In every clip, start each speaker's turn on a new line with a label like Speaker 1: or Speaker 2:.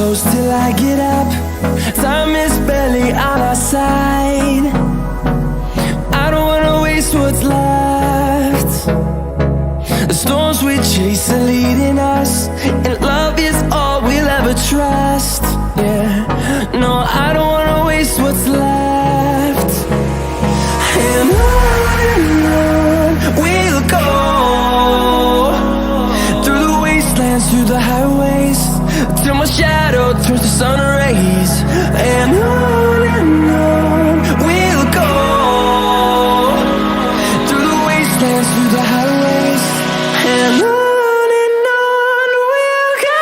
Speaker 1: close till I get up. Time is barely on our side. I don't wanna waste what's left. The storms we chase are leading us, and love is all we'll ever trust. Yeah, no, I don't wanna waste what's left. And on we'll go, through the wastelands, through the highways, till my shadow turns to sun rays. And on we'll go, through the wastelands, through the highways, and on we'll go.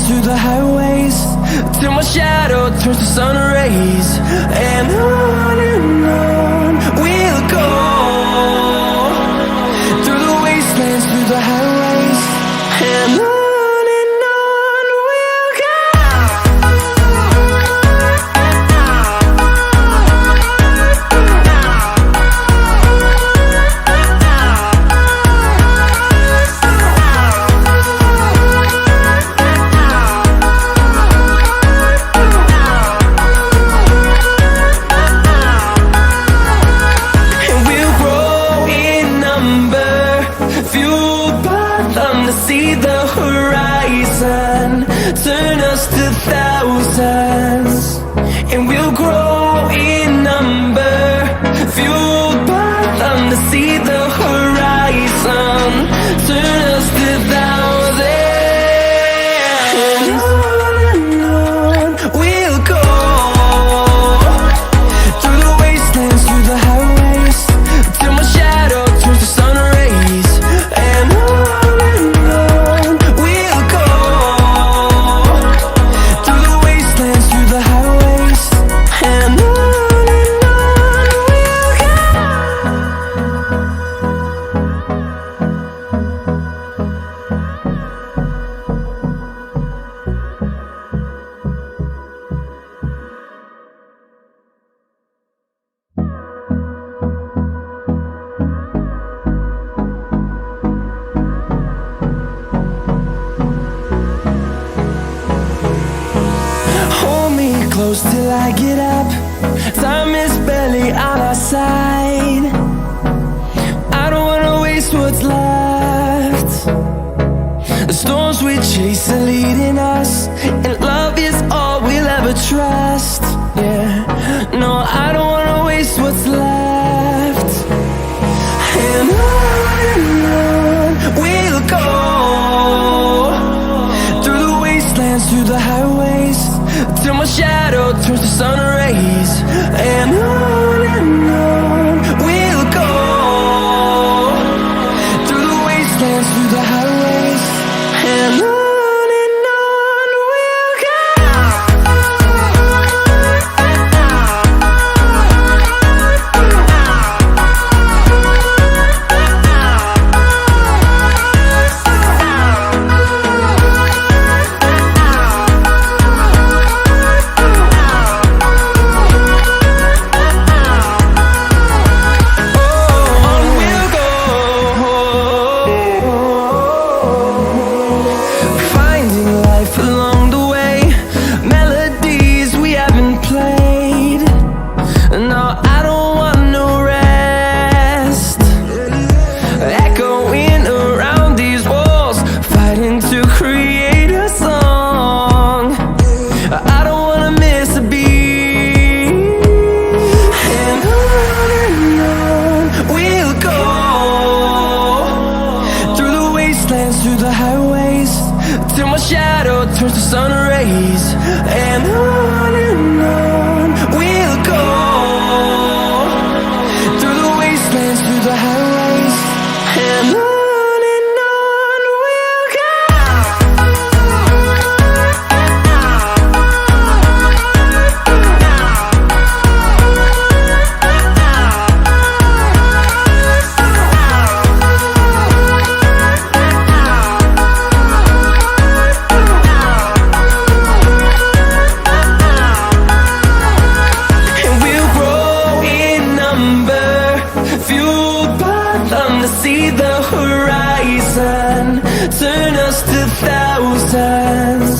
Speaker 1: Through the highways, till my shadow turns to sun rays. And on we'll go, through the wastelands, through the highways, and on we'll go. See the horizon, turn us to thousands, and we'll grow in number, fueled by them. To see the horizon, turn us to thousands, and on we'll go, through the wastelands, through the highways, till my shadow turns to sun rays. And close till I get up. Time is barely on our side. I don't wanna waste what's left. The storms we chase are leading us, and love is all we'll ever trust. Yeah, no, I don't wanna waste what's left. And on we'll go, through the wastelands, through the highways, till my shadow turns to sun rays. And on we'll go, through the wastelands, through the highways, and on we'll go. turns to sun rays, and on we'll go, through the wastelands, through the highways, and on we'll go. Fueled by them to see the horizon, turn us to thousands.